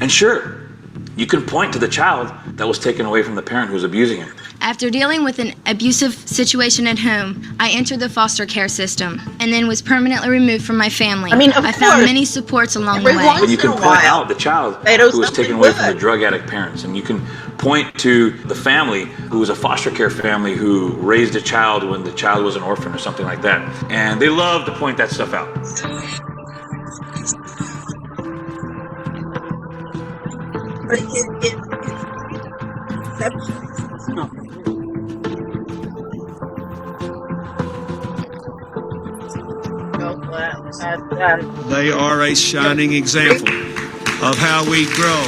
And sure, you can point to the child that was taken away from the parent who was abusing it. After dealing with an abusive situation at home, I entered the foster care system and then was permanently removed from my family. I found many supports along the way. And you can point out the child who was taken away from the drug addict parents, and you can point to the family who was a foster care family who raised a child when the child was an orphan or something like that. And they love to point that stuff out. But They are a shining example of how we grow.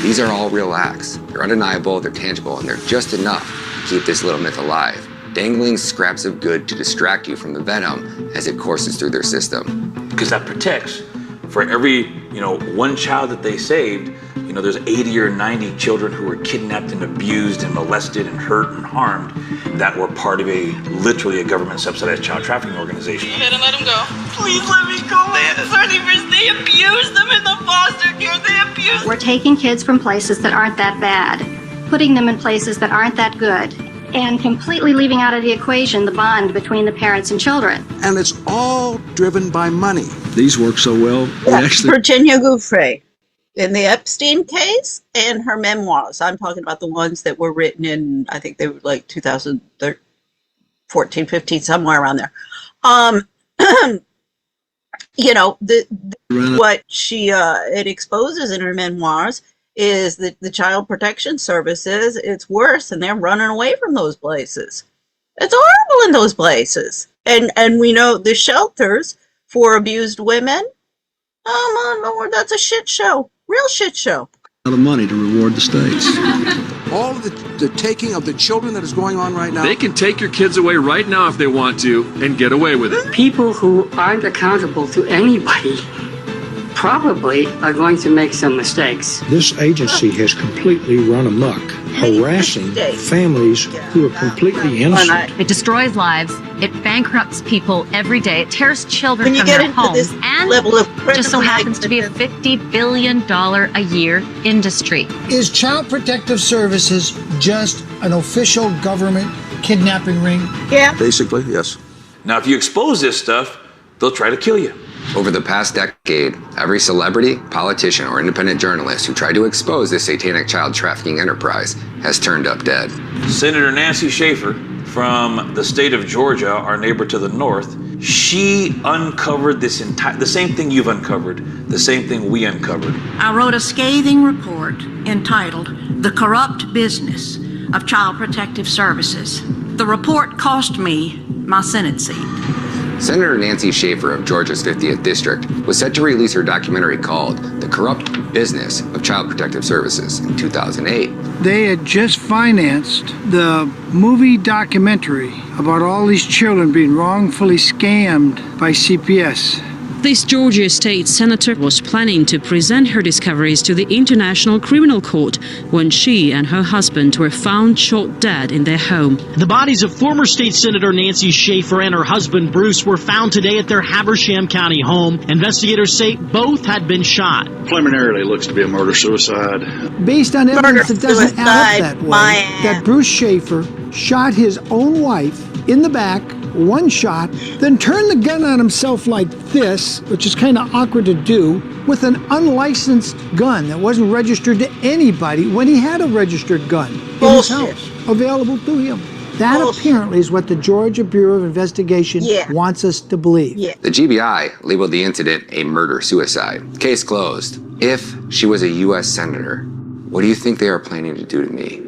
These are all real acts. They're undeniable, they're tangible, and they're just enough to keep this little myth alive, dangling scraps of good to distract you from the venom as it courses through their system. Because that protects. For every, one child that they saved, there's 80 or 90 children who were kidnapped and abused and molested and hurt and harmed that were part of literally a government-subsidized child trafficking organization. Go ahead and let them go. Please let me go, man. They abuse them in the foster care. They abuse them. We're taking kids from places that aren't that bad, putting them in places that aren't that good, and completely leaving out of the equation the bond between the parents and children. And it's all driven by money. These work so well. Virginia Giuffre, in the Epstein case and her memoirs. I'm talking about the ones that were written in, I think they were like 2014, 15, somewhere around there. What she it exposes in her memoirs is that the child protection services, it's worse, and they're running away from those places. It's horrible in those places. And we know the shelters for abused women, oh my Lord, that's a shit show. Real shit show. A lot of money to reward the states. All of the taking of the children that is going on right now. They can take your kids away right now if they want to and get away with it. People who aren't accountable to anybody probably are going to make some mistakes. This agency has completely run amok, harassing families who are completely innocent. It destroys lives. It bankrupts people every day. It tears children from their homes. And it just so happens to be a $50 billion a year industry. Is Child Protective Services just an official government kidnapping ring? Yeah. Basically, yes. Now, if you expose this stuff, they'll try to kill you. Over the past decade, every celebrity, politician, or independent journalist who tried to expose this satanic child trafficking enterprise has turned up dead. Senator Nancy Schaefer from the state of Georgia, our neighbor to the north, she uncovered the same thing you've uncovered, the same thing we uncovered. I wrote a scathing report entitled "The Corrupt Business of Child Protective Services." The report cost me my Senate seat. Senator Nancy Schaefer of Georgia's 50th District was set to release her documentary called The Corrupt Business of Child Protective Services in 2008. They had just financed the movie documentary about all these children being wrongfully scammed by CPS. This Georgia state senator was planning to present her discoveries to the International Criminal Court when she and her husband were found shot dead in their home. The bodies of former state senator Nancy Schaefer and her husband Bruce were found today at their Habersham County home. Investigators say both had been shot. Preliminarily, it looks to be a murder-suicide. Based on evidence that doesn't add up that way, that Bruce Schaefer shot his own wife in the back, one shot, then turned the gun on himself like this, which is kind of awkward to do, with an unlicensed gun that wasn't registered to anybody when he had a registered gun in his house available to him. That apparently is what the Georgia Bureau of Investigation wants us to believe. The GBI labeled the incident a murder-suicide. Case closed. If she was a U.S. senator, what do you think they are planning to do to me?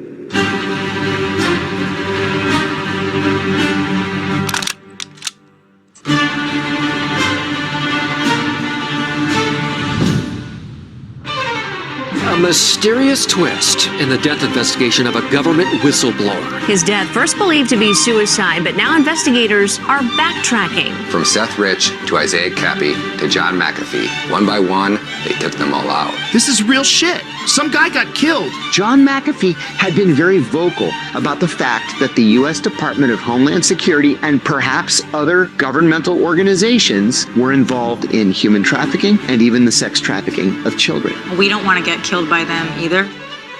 A mysterious twist in the death investigation of a government whistleblower. His death first believed to be suicide, but now investigators are backtracking. From Seth Rich to Isaiah Cappy to John McAfee, one by one, they took them all out. This is real shit. Some guy got killed. John McAfee had been very vocal about the fact that the U.S. Department of Homeland Security and perhaps other governmental organizations were involved in human trafficking and even the sex trafficking of children. We don't want to get killed by them either.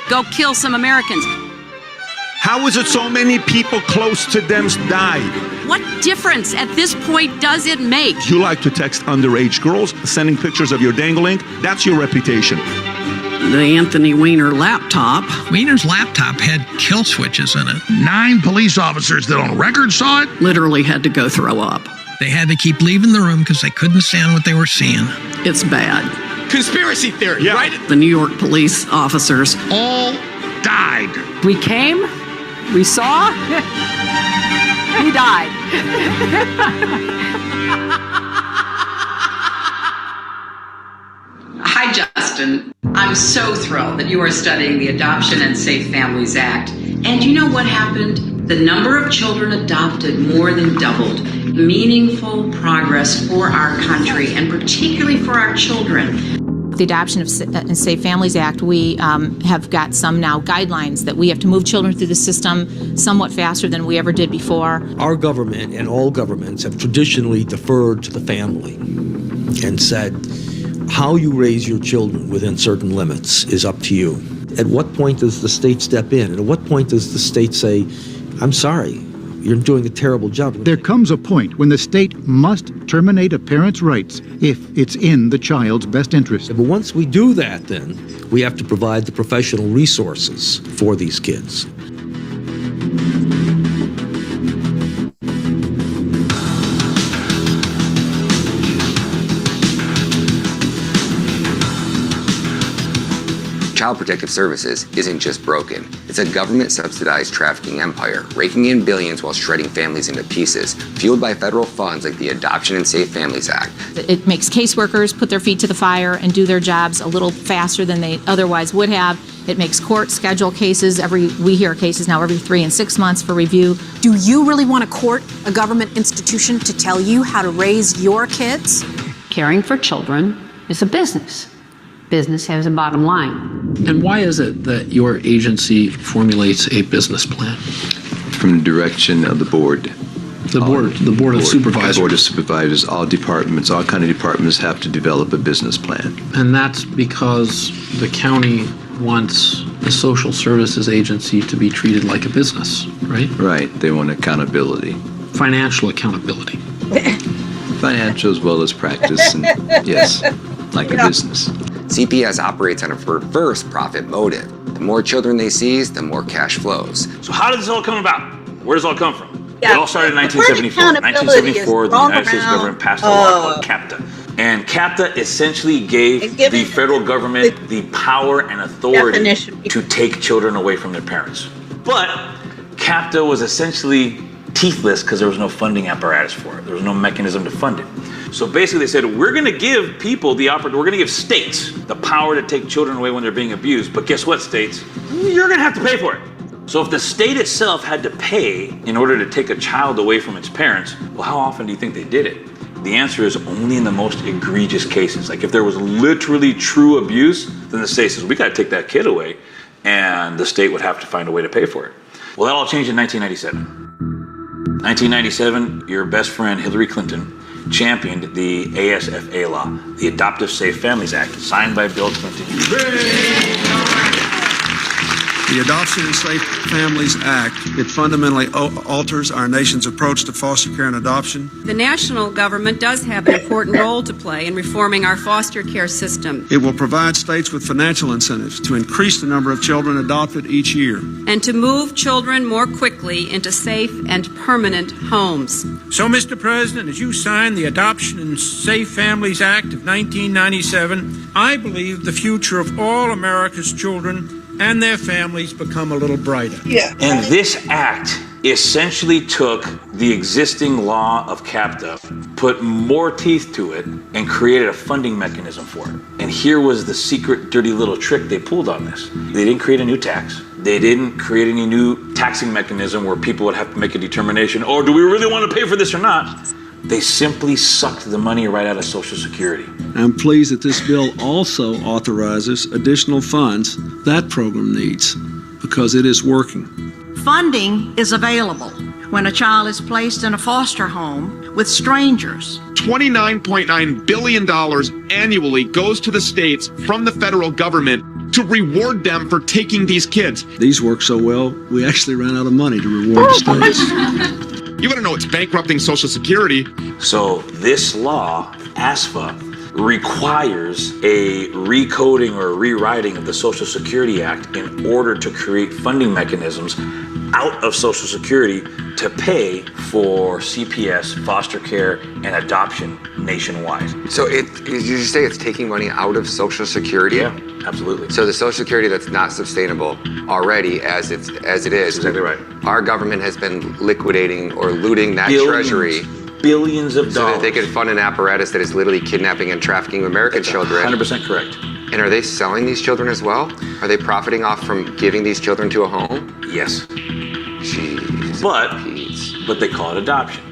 Go kill some Americans. How is it so many people close to them died? What difference at this point does it make? You like to text underage girls, sending pictures of your dangling? That's your reputation. The Anthony Weiner laptop. Weiner's laptop had kill switches in it. 9 police officers that on record saw it Literally had to go throw up. They had to keep leaving the room because they couldn't stand what they were seeing. It's bad. Conspiracy theory, yeah. right? The New York police officers all died. We came, we saw, he died. Hi, Justin. I'm so thrilled that you are studying the Adoption and Safe Families Act. And you know what happened? The number of children adopted more than doubled. Meaningful progress for our country and particularly for our children. The Adoption and Safe Families Act, we have got some now guidelines that we have to move children through the system somewhat faster than we ever did before. Our government and all governments have traditionally deferred to the family and said, how you raise your children within certain limits is up to you. At what point does the state step in? And at what point does the state say, I'm sorry, you're doing a terrible job? There comes a point when the state must terminate a parent's rights if it's in the child's best interest. But once we do that, then we have to provide the professional resources for these kids. Child Protective Services isn't just broken. It's a government-subsidized trafficking empire, raking in billions while shredding families into pieces, fueled by federal funds like the Adoption and Safe Families Act. It makes caseworkers put their feet to the fire and do their jobs a little faster than they otherwise would have. It makes courts schedule cases we hear cases now every 3 and 6 months for review. Do you really want to court a government institution to tell you how to raise your kids? Caring for children is a business. Business has a bottom line. And why is it that your agency formulates a business plan? From the direction of the board. The board of supervisors. The board of supervisors, all departments, all kind of departments have to develop a business plan. And that's because the county wants the social services agency to be treated like a business, right? Right. They want accountability. Financial accountability. Financial as well as practice, and yes, like a business. CPS operates on a perverse profit motive. The more children they seize, the more cash flows. So how did this all come about? Where does it all come from? Yeah. It all started in 1974. In 1974, the United States government passed a law called CAPTA. And CAPTA essentially gave the federal government the power and authority to take children away from their parents. But CAPTA was essentially teethless because there was no funding apparatus for it. There was no mechanism to fund it. So basically they said, we're going to give people the opportunity, we're going to give states the power to take children away when they're being abused. But guess what, states? You're going to have to pay for it. So if the state itself had to pay in order to take a child away from its parents, well, how often do you think they did it? The answer is only in the most egregious cases. Like if there was literally true abuse, then the state says, we got to take that kid away. And the state would have to find a way to pay for it. Well, that all changed in 1997. 1997, your best friend, Hillary Clinton, championed the ASFA law, the Adoptive Safe Families Act, signed by Bill Clinton. The Adoption and Safe Families Act, it fundamentally alters our nation's approach to foster care and adoption. The national government does have an important role to play in reforming our foster care system. It will provide states with financial incentives to increase the number of children adopted each year. And to move children more quickly into safe and permanent homes. So, Mr. President, as you sign the Adoption and Safe Families Act of 1997, I believe the future of all America's children and their families become a little brighter. Yeah. And this act essentially took the existing law of CAPTA, put more teeth to it, and created a funding mechanism for it. And here was the secret, dirty little trick they pulled on this. They didn't create a new tax. They didn't create any new taxing mechanism where people would have to make a determination, oh, do we really want to pay for this or not? They simply sucked the money right out of Social Security. I'm pleased that this bill also authorizes additional funds that program needs because it is working. Funding is available when a child is placed in a foster home with strangers. $29.9 billion annually goes to the states from the federal government to reward them for taking these kids. These work so well, we actually ran out of money to reward the states. You want to know it's bankrupting Social Security. So this law, ASFA, requires a recoding or rewriting of the Social Security Act in order to create funding mechanisms out of Social Security to pay for CPS, foster care, and adoption nationwide. So did you say it's taking money out of Social Security? Yeah, absolutely. So the Social Security that's not sustainable already as it is. Exactly right. Our government has been liquidating or looting that treasury. Billions of dollars. So that they could fund an apparatus that is literally kidnapping and trafficking American children. 100% correct. And are they selling these children as well? Are they profiting off from giving these children to a home? Yes. Jeez. But they call it adoption.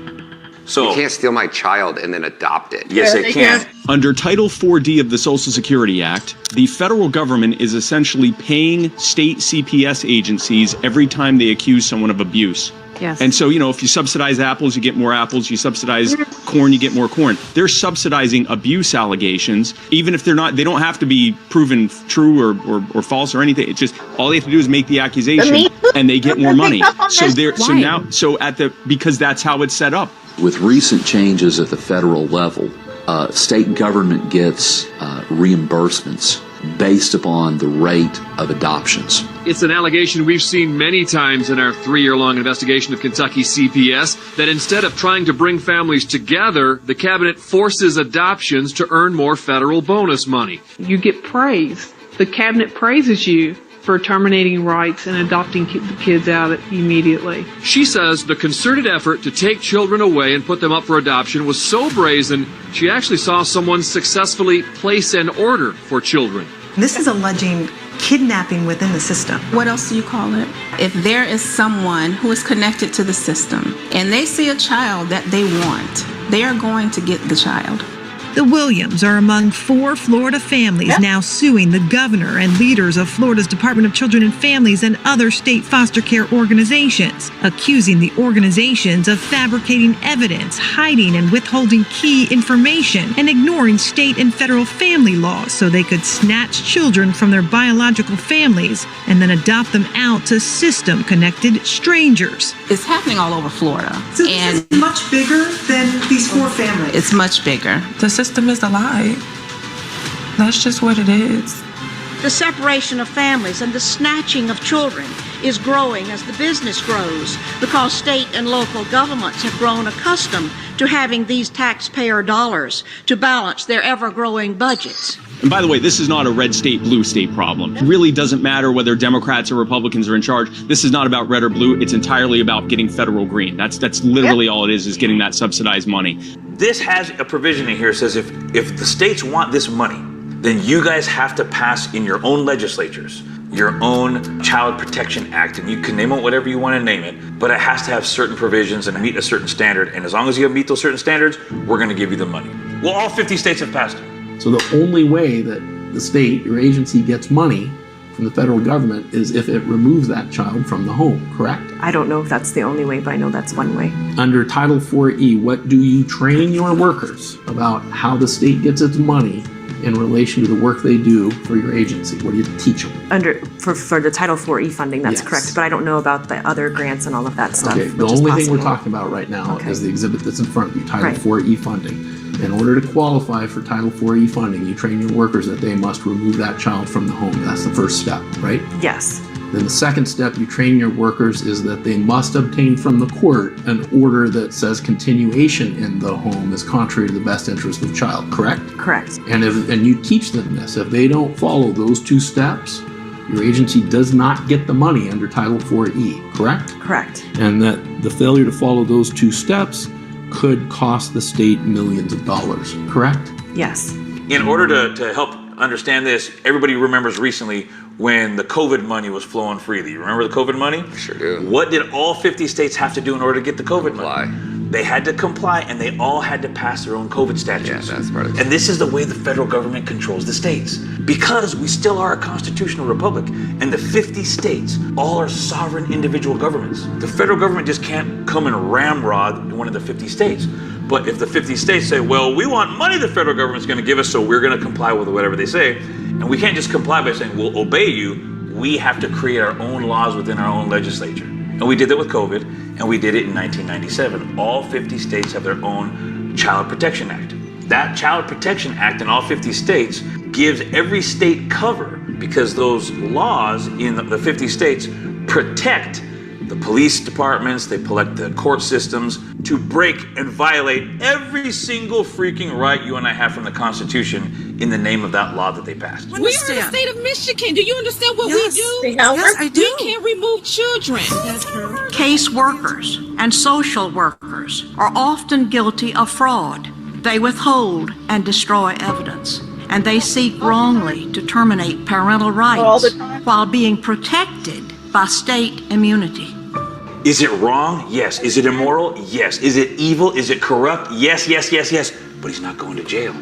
So you can't steal my child and then adopt it. Yes, they can. Under Title 4D of the Social Security Act, the federal government is essentially paying state CPS agencies every time they accuse someone of abuse. Yes. And so, if you subsidize apples, you get more apples. You subsidize corn, you get more corn. They're subsidizing abuse allegations, even if they don't have to be proven true or false or anything. It's just all they have to do is make the accusation, and they get more money. Because that's how it's set up. With recent changes at the federal level, state government gets reimbursements based upon the rate of adoptions. It's an allegation we've seen many times in our 3-year-long investigation of Kentucky CPS, that instead of trying to bring families together, the cabinet forces adoptions to earn more federal bonus money. You get praise. The cabinet praises you for terminating rights and adopting the kids out immediately. She says the concerted effort to take children away and put them up for adoption was so brazen, she actually saw someone successfully place an order for children. This is alleging kidnapping within the system. What else do you call it? If there is someone who is connected to the system and they see a child that they want, they are going to get the child. The Williams are among 4 Florida families now suing the governor and leaders of Florida's Department of Children and Families and other state foster care organizations, accusing the organizations of fabricating evidence, hiding and withholding key information, and ignoring state and federal family laws so they could snatch children from their biological families and then adopt them out to system-connected strangers. It's happening all over Florida. So this is much bigger than these 4 families. It's much bigger. The system is a lie. That's just what it is. The separation of families and the snatching of children is growing as the business grows because state and local governments have grown accustomed to having these taxpayer dollars to balance their ever-growing budgets. And by the way, this is not a red state, blue state problem. It really doesn't matter whether Democrats or Republicans are in charge. This is not about red or blue. It's entirely about getting federal green. That's literally all it is getting that subsidized money. This has a provision in here that says if the states want this money, then you guys have to pass in your own legislatures your own Child Protection Act, and you can name it whatever you want to name it, but it has to have certain provisions and meet a certain standard, and as long as you meet those certain standards, we're going to give you the money. Well, all 50 states have passed it. So the only way that the state, your agency, gets money from the federal government is if it removes that child from the home, correct? I don't know if that's the only way, but I know that's one way. Under Title 4E, what do you train your workers about how the state gets its money in relation to the work they do for your agency? What do you teach them? For the Title 4E funding, that's Yes. correct, but I don't know about the other grants and all of that stuff. Okay, the only thing we're talking about right now is the exhibit that's in front of you, Title 4E funding. In order to qualify for Title 4E funding, you train your workers that they must remove that child from the home. That's the first step, right? Yes. Then the second step you train your workers is that they must obtain from the court an order that says continuation in the home is contrary to the best interest of the child, correct? Correct. And you teach them this. If they don't follow those 2 steps, your agency does not get the money under Title 4E, correct? Correct. And that the failure to follow those 2 steps could cost the state millions of dollars, correct? Yes. In order to help understand this, everybody remembers recently when the COVID money was flowing freely. You remember the COVID money? Sure do. What did all 50 states have to do in order to get the COVID money? They had to comply, and they all had to pass their own COVID statutes. Yeah, that's part of it. And this is the way the federal government controls the states. Because we still are a constitutional republic, and the 50 states all are sovereign individual governments. The federal government just can't come and ramrod one of the 50 states. But if the 50 states say, well, we want money the federal government's going to give us, so we're going to comply with whatever they say, and we can't just comply by saying, we'll obey you, we have to create our own laws within our own legislature. And we did that with COVID, and we did it in 1997. All 50 states have their own Child Protection Act. That Child Protection Act in all 50 states gives every state cover because those laws in the 50 states protect the police departments, they protect the court systems to break and violate every single freaking right you and I have from the Constitution in the name of that law that they passed. We are in the state of Michigan. Do you understand what we do? Yes, I do. We can't remove children. Case workers and social workers are often guilty of fraud. They withhold and destroy evidence, and they seek wrongly to terminate parental rights while being protected by state immunity. Is it wrong? Yes. Is it immoral? Yes. Is it evil? Is it corrupt? Yes, yes, yes, yes. But he's not going to jail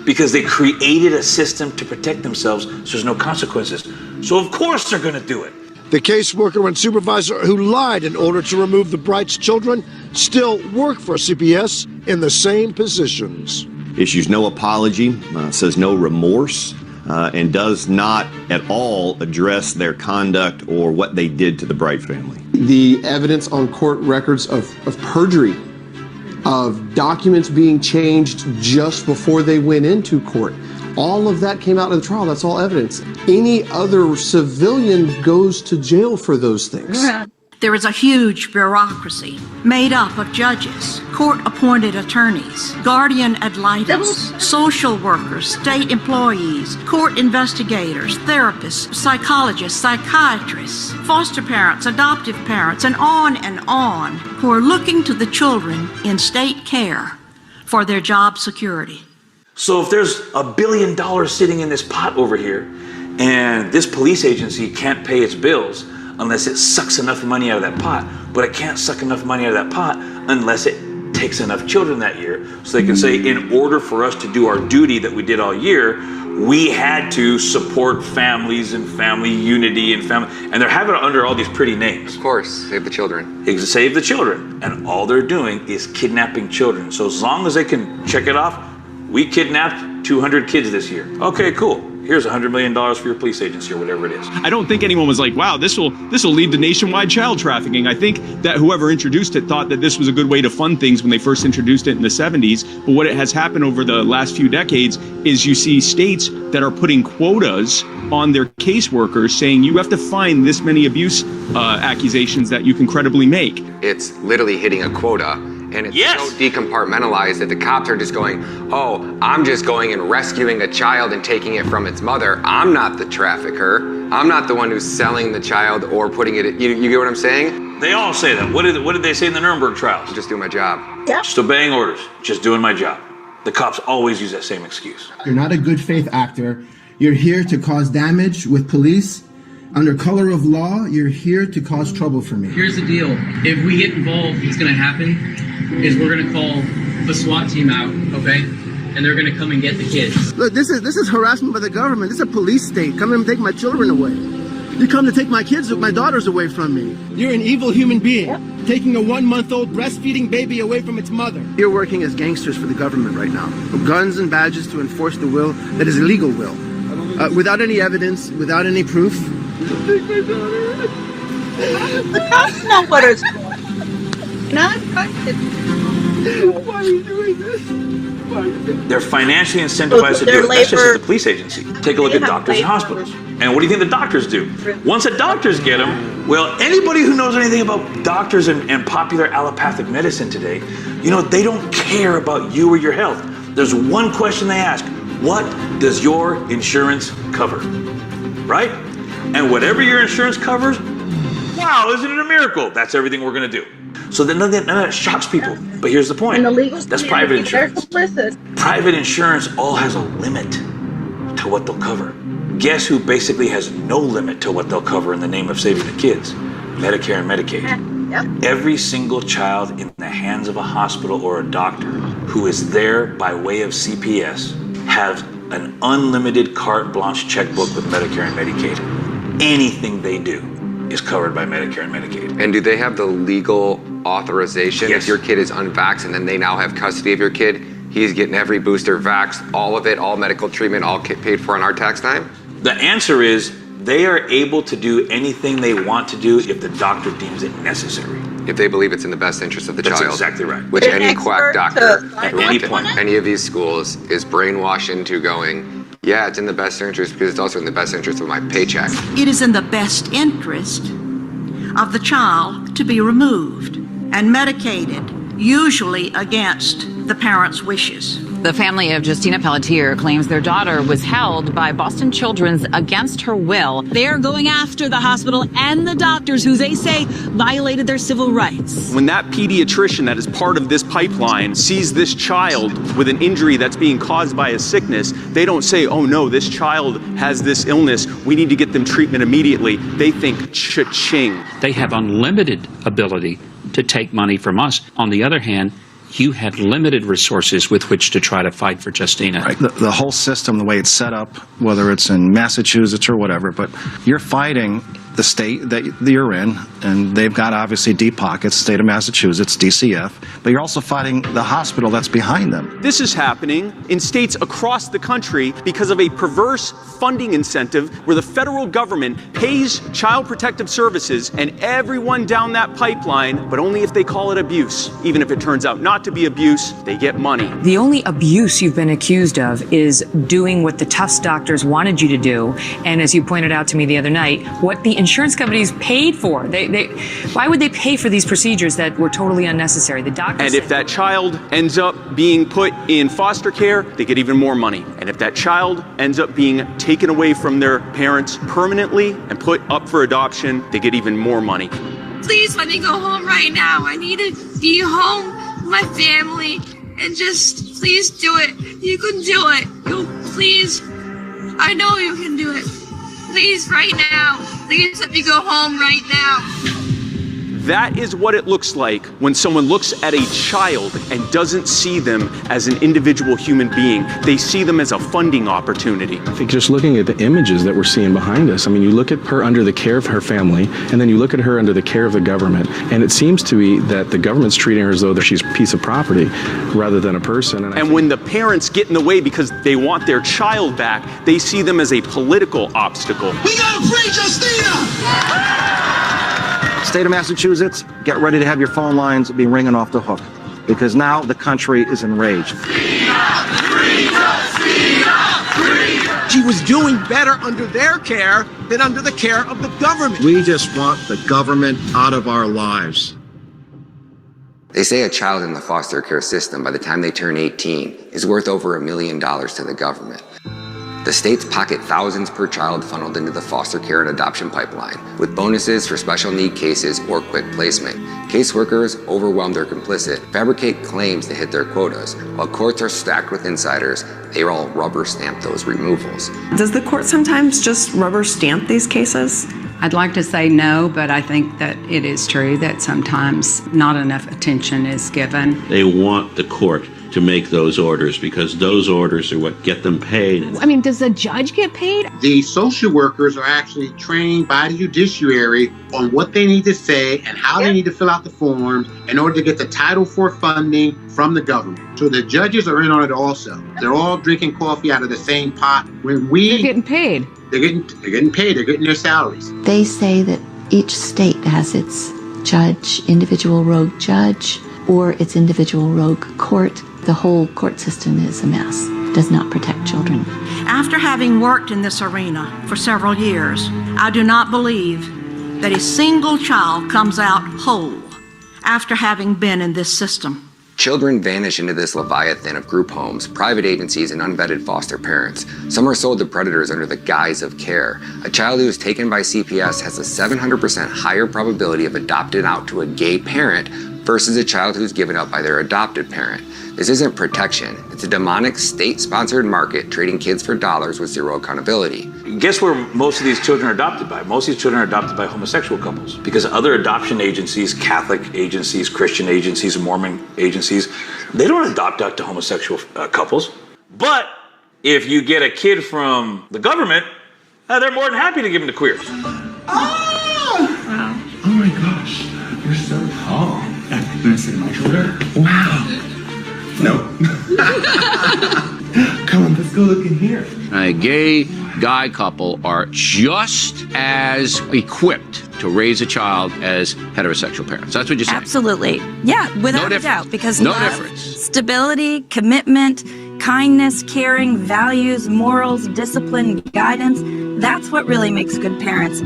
because they created a system to protect themselves so there's no consequences. So of course they're going to do it. The caseworker and supervisor who lied in order to remove the Bright's children still work for CPS in the same positions. Issues no apology, says no remorse, and does not at all address their conduct or what they did to the Bright family. The evidence on court records of perjury, of documents being changed just before they went into court, all of that came out of the trial. That's all evidence. Any other civilian goes to jail for those things. There is a huge bureaucracy made up of judges, court-appointed attorneys, guardian ad litem, social workers, state employees, court investigators, therapists, psychologists, psychiatrists, foster parents, adoptive parents, and on, who are looking to the children in state care for their job security. So if there's $1 billion sitting in this pot over here, and this police agency can't pay its bills unless it sucks enough money out of that pot, but it can't suck enough money out of that pot unless it takes enough children that year, so they can say, in order for us to do our duty that we did all year, we had to support families and family unity and family, and they're having it under all these pretty names. Of course, save the children. Save the children. And all they're doing is kidnapping children. So as long as they can check it off, we kidnapped 200 kids this year. Okay, cool. Here's $100 million for your police agency or whatever it is. I don't think anyone was like, wow, this will lead to nationwide child trafficking. I think that whoever introduced it thought that this was a good way to fund things when they first introduced it in the 70s. But what it has happened over the last few decades is you see states that are putting quotas on their caseworkers saying you have to find this many abuse accusations that you can credibly make. It's literally hitting a quota. And it's so decompartmentalized that the cops are just going, oh, I'm just going and rescuing a child and taking it from its mother. I'm not the trafficker. I'm not the one who's selling the child or putting it, you get what I'm saying? They all say that. What did they say in the Nuremberg trials? I'm just doing my job. Just obeying orders, just doing my job. The cops always use that same excuse. You're not a good faith actor. You're here to cause damage with police. Under color of law, you're here to cause trouble for me. Here's the deal. If we get involved, what's going to happen is we're going to call the SWAT team out, okay? And they're going to come and get the kids. Look, this is harassment by the government. This is a police state. Come and take my children away. You come to take my kids, my daughters away from me. You're an evil human being, taking a 1-month-old breastfeeding baby away from its mother. You're working as gangsters for the government right now. Guns and badges to enforce the will that is a legal will. Without any evidence, without any proof. Take my daughter. The cops know what it's for. Not Why are you doing this? They're financially incentivized to do it. That's just as the police agency. Take a look at doctors and hospitals. And what do you think the doctors do? Once the doctors get them, well, anybody who knows anything about doctors and popular allopathic medicine today, they don't care about you or your health. There's one question they ask: what does your insurance cover? Right? And whatever your insurance covers, wow, isn't it a miracle? That's everything we're going to do. So then none of that shocks people. But here's the point. That's private insurance. Private insurance all has a limit to what they'll cover. Guess who basically has no limit to what they'll cover in the name of saving the kids? Medicare and Medicaid. Every single child in the hands of a hospital or a doctor who is there by way of CPS have an unlimited carte blanche checkbook with Medicare and Medicaid. Anything they do is covered by Medicare and Medicaid. And do they have the legal authorization? Yes. If your kid is unvaxxed and then they now have custody of your kid, he's getting every booster vaxxed, all of it, all medical treatment, all paid for on our tax time? The answer is they are able to do anything they want to do if the doctor deems it necessary. If they believe it's in the best interest of the That's child. exactly right. Which any quack doctor at any point, any of these schools is brainwashed into going, yeah, it's in the best interest because it's also in the best interest of my paycheck. It is in the best interest of the child to be removed and medicated, usually against the parents' wishes. The family of Justina Pelletier claims their daughter was held by Boston Children's against her will. They're going after the hospital and the doctors who they say violated their civil rights. When that pediatrician that is part of this pipeline sees this child with an injury that's being caused by a sickness, they don't say, oh no, this child has this illness, we need to get them treatment immediately. They think cha-ching. They have unlimited ability to take money from us. On the other hand, you have limited resources with which to try to fight for Justina. Right. The whole system, the way it's set up, whether it's in Massachusetts or whatever, but you're fighting the state that you're in, and they've got obviously deep pockets, state of Massachusetts, DCF, but you're also fighting the hospital that's behind them. This is happening in states across the country because of a perverse funding incentive where the federal government pays Child Protective Services and everyone down that pipeline, but only if they call it abuse. Even if it turns out not to be abuse, they get money. The only abuse you've been accused of is doing what the Tufts doctors wanted you to do, and as you pointed out to me the other night, what the insurance companies paid for. Why would they pay for these procedures that were totally unnecessary? The doctors. And if that child ends up being put in foster care, they get even more money. And if that child ends up being taken away from their parents permanently and put up for adoption, they get even more money. Please let me go home right now. I need to be home with my family, and just please do it. You can do it. Please. I know you can do it. Please, right now. Please let me go home right now. That is what it looks like when someone looks at a child and doesn't see them as an individual human being. They see them as a funding opportunity. I think just looking at the images that we're seeing behind us, I mean, you look at her under the care of her family, and then you look at her under the care of the government, and it seems to be that the government's treating her as though she's a piece of property rather than a person. And when the parents get in the way because they want their child back, they see them as a political obstacle. We gotta free Justina! State of Massachusetts, get ready to have your phone lines be ringing off the hook, because now the country is enraged. She was doing better under their care than under the care of the government. We just want the government out of our lives. They say a child in the foster care system by the time they turn 18 is worth over $1 million to the government. The states pocket thousands per child funneled into the foster care and adoption pipeline, with bonuses for special need cases or quick placement. Caseworkers, overwhelmed or complicit, fabricate claims to hit their quotas. While courts are stacked with insiders, they all rubber stamp those removals. Does the court sometimes just rubber stamp these cases? I'd like to say no, but I think that it is true that sometimes not enough attention is given. They want the court to make those orders because those orders are what get them paid. I mean, does the judge get paid? The social workers are actually trained by the judiciary on what they need to say and how they need to fill out the forms in order to get the Title IV funding from the government. So the judges are in on it also. They're all drinking coffee out of the same pot. They're getting paid. They're getting paid. They're getting their salaries. They say that each state has its judge, individual rogue judge, or its individual rogue court. The whole court system is a mess. It does not protect children. After having worked in this arena for several years, I do not believe that a single child comes out whole after having been in this system. Children vanish into this leviathan of group homes, private agencies, and unvetted foster parents. Some are sold to predators under the guise of care. A child who is taken by CPS has a 700% higher probability of adopting out to a gay parent versus a child who's given up by their adopted parent. This isn't protection. It's a demonic state-sponsored market trading kids for dollars with zero accountability. Guess where most of these children are adopted by? Most of these children are adopted by homosexual couples because other adoption agencies, Catholic agencies, Christian agencies, Mormon agencies, they don't adopt out to homosexual couples. But if you get a kid from the government, they're more than happy to give them to queers. Oh my gosh, you're so tall. You want to sit on my shoulder? Wow. No. Come on, let's go look in here. A gay guy couple are just as equipped to raise a child as heterosexual parents. That's what you're saying. Absolutely. Yeah, without a doubt. Because no love, difference. Stability, commitment, kindness, caring, values, morals, discipline, guidance, that's what really makes good parents.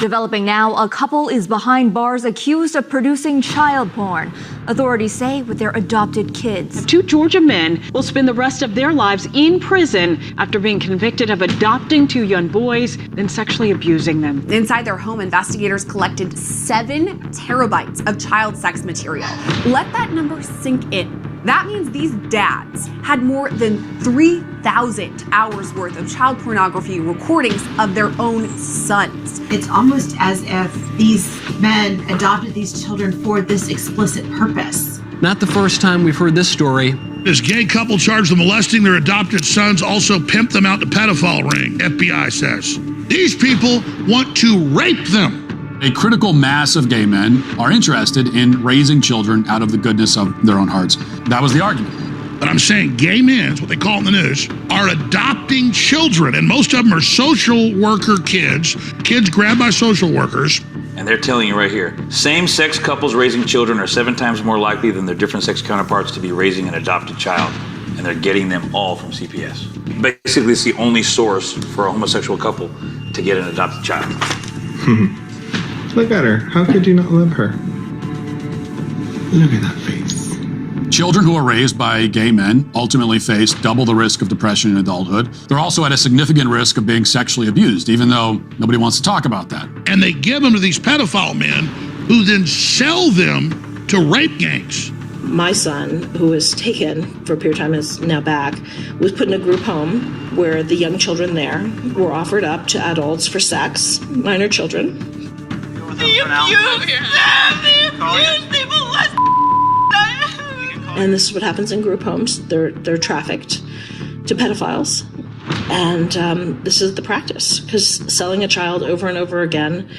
Developing now, a couple is behind bars accused of producing child porn. Authorities say with their adopted kids. Two Georgia men will spend the rest of their lives in prison after being convicted of adopting two young boys, then sexually abusing them. Inside their home, investigators collected 7 terabytes of child sex material. Let that number sink in. That means these dads had more than 3,000 hours worth of child pornography recordings of their own sons. It's almost as if these men adopted these children for this explicit purpose. Not the first time we've heard this story. This gay couple charged with molesting their adopted sons also pimped them out to pedophile ring, FBI says. These people want to rape them. A critical mass of gay men are interested in raising children out of the goodness of their own hearts. That was the argument. But I'm saying gay men, is what they call it in the news, are adopting children, and most of them are social worker kids grabbed by social workers. And they're telling you right here, same-sex couples raising children are 7 times more likely than their different-sex counterparts to be raising an adopted child, and they're getting them all from CPS. Basically, it's the only source for a homosexual couple to get an adopted child. Look at her. How could you not love her? Look at that face. Children who are raised by gay men ultimately face double the risk of depression in adulthood. They're also at a significant risk of being sexually abused, even though nobody wants to talk about that. And they give them to these pedophile men who then sell them to rape gangs. My son, who was taken for a period of time, is now back, was put in a group home where the young children there were offered up to adults for sex, minor children. And this is what happens in group homes. They're trafficked to pedophiles. And this is the practice, because selling a child over and over again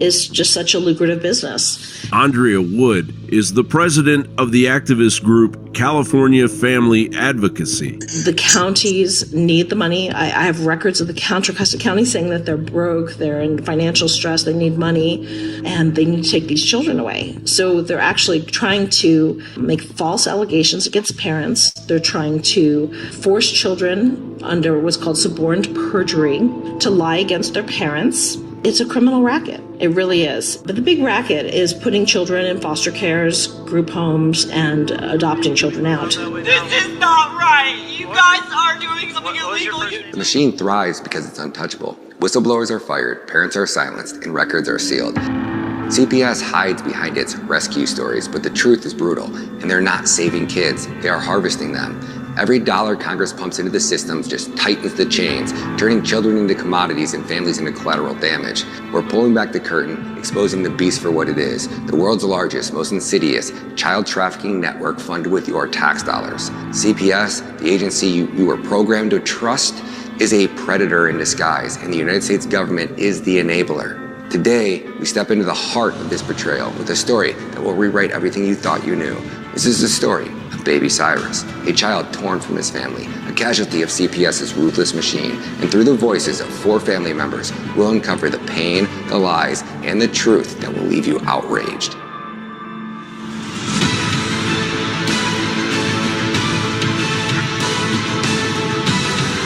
is just such a lucrative business. Andrea Wood is the president of the activist group California Family Advocacy. The counties need the money. I have records of the Contra Costa County saying that they're broke, they're in financial stress, they need money, and they need to take these children away. So they're actually trying to make false allegations against parents. They're trying to force children under what's called suborned perjury to lie against their parents. It's a criminal racket. It really is. But the big racket is putting children in foster cares, group homes, and adopting children out. This is not right. You guys are doing something illegal. The machine thrives because it's untouchable. Whistleblowers are fired, parents are silenced, and records are sealed. CPS hides behind its rescue stories, but the truth is brutal, and they're not saving kids. They are harvesting them. Every dollar Congress pumps into the systems just tightens the chains, turning children into commodities and families into collateral damage. We're pulling back the curtain, exposing the beast for what it is, the world's largest, most insidious child trafficking network funded with your tax dollars. CPS, the agency you were programmed to trust, is a predator in disguise, and the United States government is the enabler. Today, we step into the heart of this betrayal with a story that will rewrite everything you thought you knew. This is the story of baby Cyrus, a child torn from his family, a casualty of CPS's ruthless machine, and through the voices of 4 family members, we'll uncover the pain, the lies, and the truth that will leave you outraged.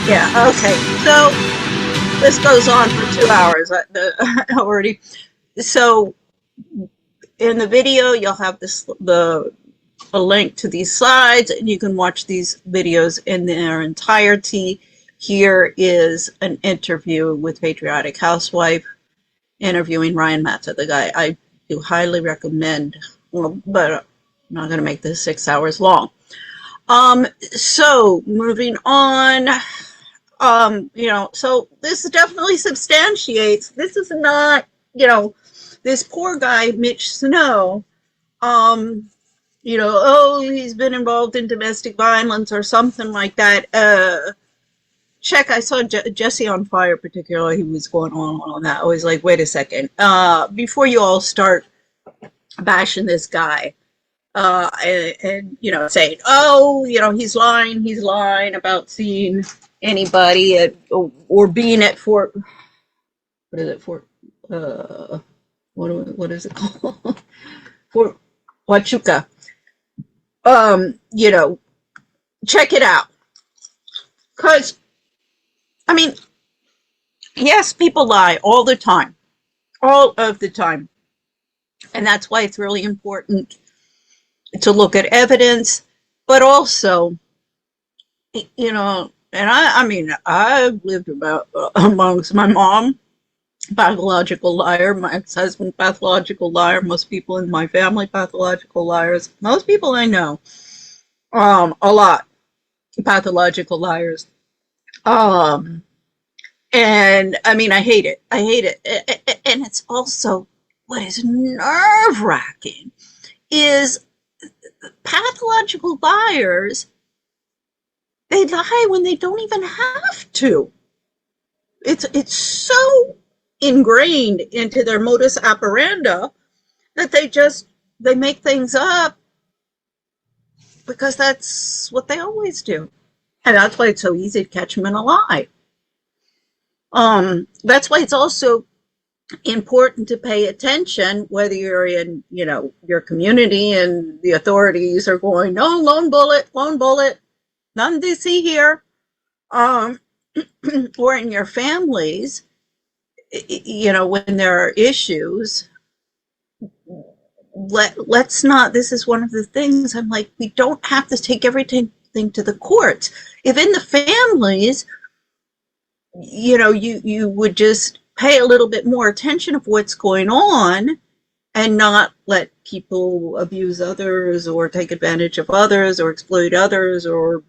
Yeah, okay. So this goes on for 2 hours already. So in the video, you'll have the a link to these slides, and you can watch these videos in their entirety. Here is an interview with Patriotic Housewife interviewing Ryan Matta, the guy I do highly recommend, but I'm not going to make this 6 hours long. So moving on, so this definitely substantiates, this is not, this poor guy, Mitch Snow, he's been involved in domestic violence or something like that. I saw Jesse on Fire particularly, he was going on that. I was like, wait a second, before you all start bashing this guy, and saying, he's lying about seeing anybody or being at Fort, what is it, what is it called? Fort Huachuca. Check it out. Because, yes, people lie all the time. All of the time. And that's why it's really important to look at evidence, but also, and I've lived amongst my mom, pathological liar, my ex-husband, pathological liar, most people in my family, pathological liars, most people I know, a lot, pathological liars. And I hate it. And it's also, what is nerve-wracking is pathological liars, they lie when they don't even have to. It's so ingrained into their modus operandi that they make things up because that's what they always do. And that's why it's so easy to catch them in a lie. That's why it's also important to pay attention, whether you're in, your community and the authorities are going, no, lone bullet, none to see here, or in your families, when there are issues, let's not, this is one of the things I'm like, we don't have to take everything to the courts. If in the families, you would just pay a little bit more attention of what's going on and not let people abuse others or take advantage of others or exploit others or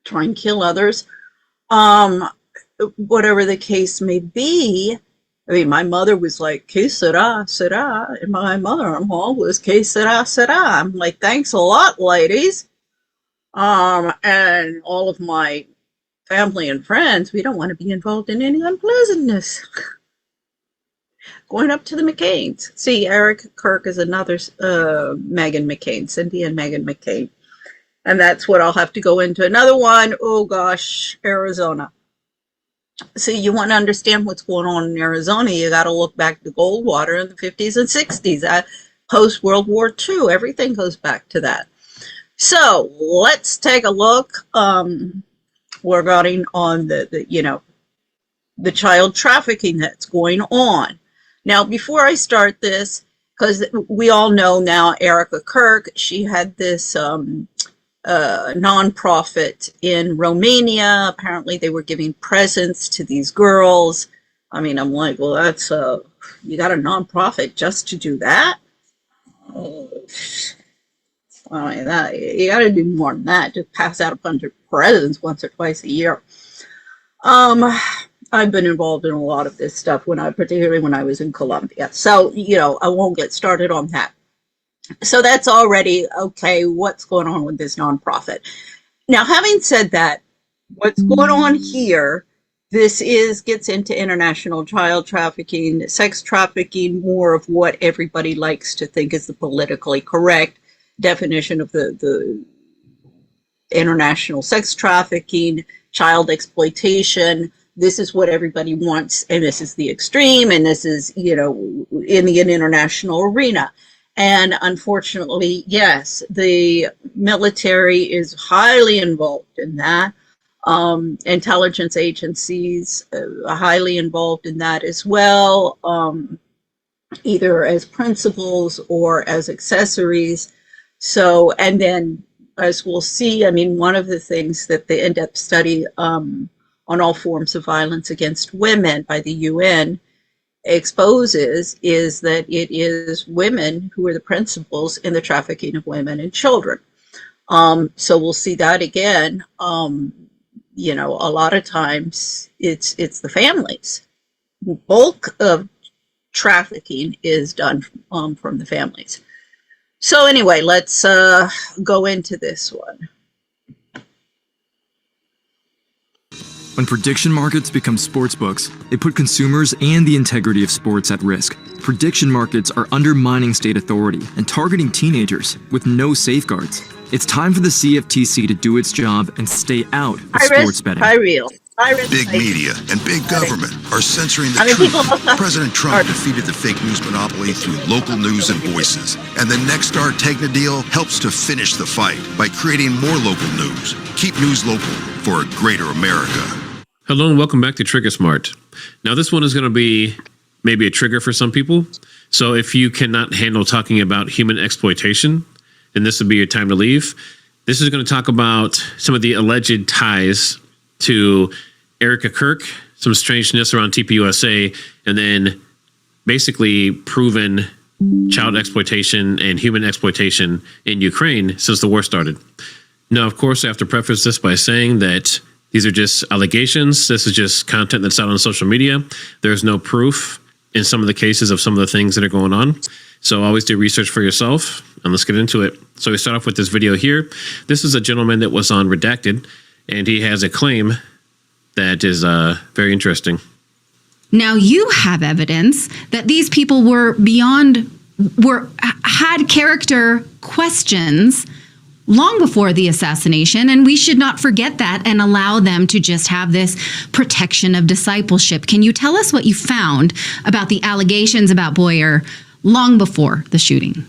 try and kill others, whatever the case may be. My mother was like, que sera, sera, and my mother-in-law was que sera, sera. I'm like, thanks a lot, ladies. And all of my family and friends, we don't want to be involved in any unpleasantness. Going up to the McCains. See, Eric Kirk is another Meghan McCain, Cindy and Meghan McCain. And that's what I'll have to go into. Another one, oh gosh, Arizona. See, you want to understand what's going on in Arizona, you got to look back to Goldwater in the 50s and 60s, post-World War II. Everything goes back to that. So let's take a look regarding on the child trafficking that's going on. Now, before I start this, because we all know now Erica Kirk, she had this nonprofit in Romania. Apparently they were giving presents to these girls. I'm like, well, that's you got a nonprofit just to do that? That you got to do more than that. Just pass out a bunch of presents once or twice a year. I've been involved in a lot of this stuff particularly when I was in Colombia. So, I won't get started on that. So that's already okay. What's going on with this nonprofit? Now, having said that, what's going on here, this gets into international child trafficking, sex trafficking, more of what everybody likes to think is the politically correct definition of the international sex trafficking, child exploitation. This is what everybody wants, and this is the extreme, and this is, in the international arena. And unfortunately, yes, the military is highly involved in that. Intelligence agencies are highly involved in that as well, either as principals or as accessories So, and then as we'll see, I mean, one of the things that the in-depth study on all forms of violence against women by the UN exposes is that it is women who are the principals in the trafficking of women and children. So we'll see that again. You know, a lot of times it's the families. Bulk of trafficking is done from the families. So anyway, let's go into this one. When prediction markets become sports books, they put consumers and the integrity of sports at risk. Prediction markets are undermining state authority and targeting teenagers with no safeguards. It's time for the CFTC to do its job and stay out of sports betting. Big media and big government are censoring the truth. President Trump defeated the fake news monopoly through local news and voices. And the Nexstar Tegna deal helps to finish the fight by creating more local news. Keep news local for a greater America. Hello and welcome back to Trigger Smart. Now this one is going to be maybe a trigger for some people. So if you cannot handle talking about human exploitation, then this would be your time to leave. This is going to talk about some of the alleged ties to Erica Kirk, some strangeness around TPUSA, and then basically proven child exploitation and human exploitation in Ukraine since the war started. Now, of course, I have to preface this by saying that these are just allegations. This is just content that's out on social media. There's no proof in some of the cases of some of the things that are going on. So always do research for yourself, and let's get into it. So we start off with this video here. This is a gentleman that was on Redacted, and he has a claim that is very interesting. Now you have evidence that these people had character questions long before the assassination, and we should not forget that and allow them to just have this protection of discipleship. Can you tell us what you found about the allegations about Boyer long before the shooting?